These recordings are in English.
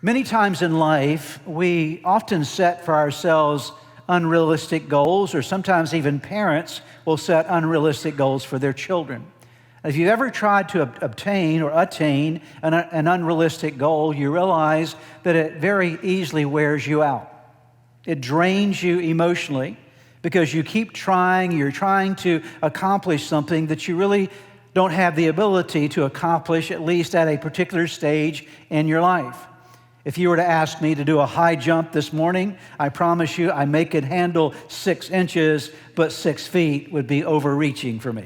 Many times in life, we often set for ourselves unrealistic goals, or sometimes even parents will set unrealistic goals for their children. If you've ever tried to obtain or attain an unrealistic goal, you realize that it very easily wears you out. It drains you emotionally because you keep trying, you're trying to accomplish something that you really don't have the ability to accomplish, at least at a particular stage in your life. If you were to ask me to do a high jump this morning, I promise you I could handle 6 inches, but 6 feet would be overreaching for me.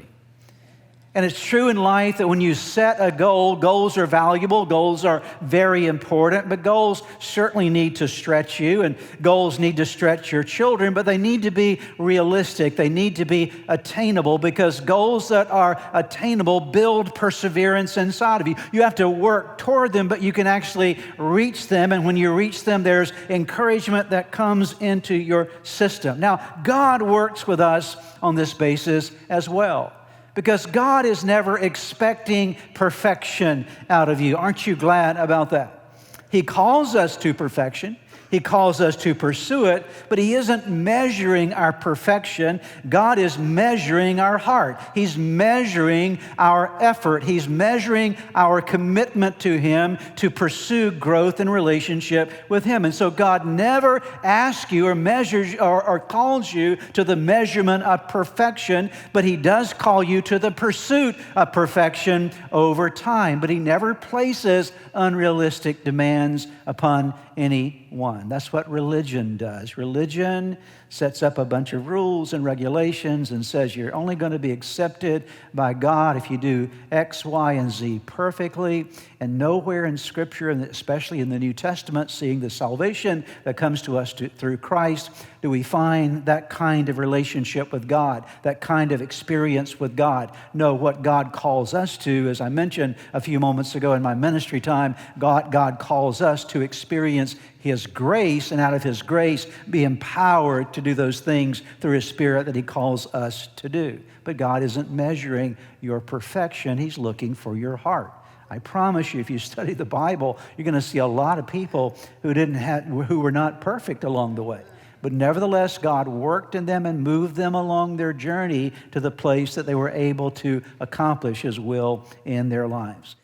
And it's true in life that when you set a goal, goals are valuable, goals are very important, but goals certainly need to stretch you, and goals need to stretch your children, but they need to be realistic. They need to be attainable, because goals that are attainable build perseverance inside of you. You have to work toward them, but you can actually reach them, and when you reach them, there's encouragement that comes into your system. Now, God works with us on this basis as well, because God is never expecting perfection out of you. Aren't you glad about that? He calls us to perfection. He calls us to pursue it, but He isn't measuring our perfection. God is measuring our heart. He's measuring our effort. He's measuring our commitment to Him to pursue growth and relationship with Him. And so God never asks you or measures or calls you to the measurement of perfection, but He does call you to the pursuit of perfection over time. But He never places unrealistic demands upon anyone. That's what religion does. Religion sets up a bunch of rules and regulations and says you're only going to be accepted by God if you do X, Y, and Z perfectly. And nowhere in Scripture, and especially in the New Testament, seeing the salvation that comes to us through Christ, do we find that kind of relationship with God, that kind of experience with God. No, what God calls us to, as I mentioned a few moments ago in my ministry time, God calls us to experience His grace, and out of His grace be empowered to do those things through His Spirit that He calls us to do. But God isn't measuring your perfection. He's looking for your heart. I promise you, if you study the Bible, you're going to see a lot of people who were not perfect along the way. But nevertheless, God worked in them and moved them along their journey to the place that they were able to accomplish His will in their lives.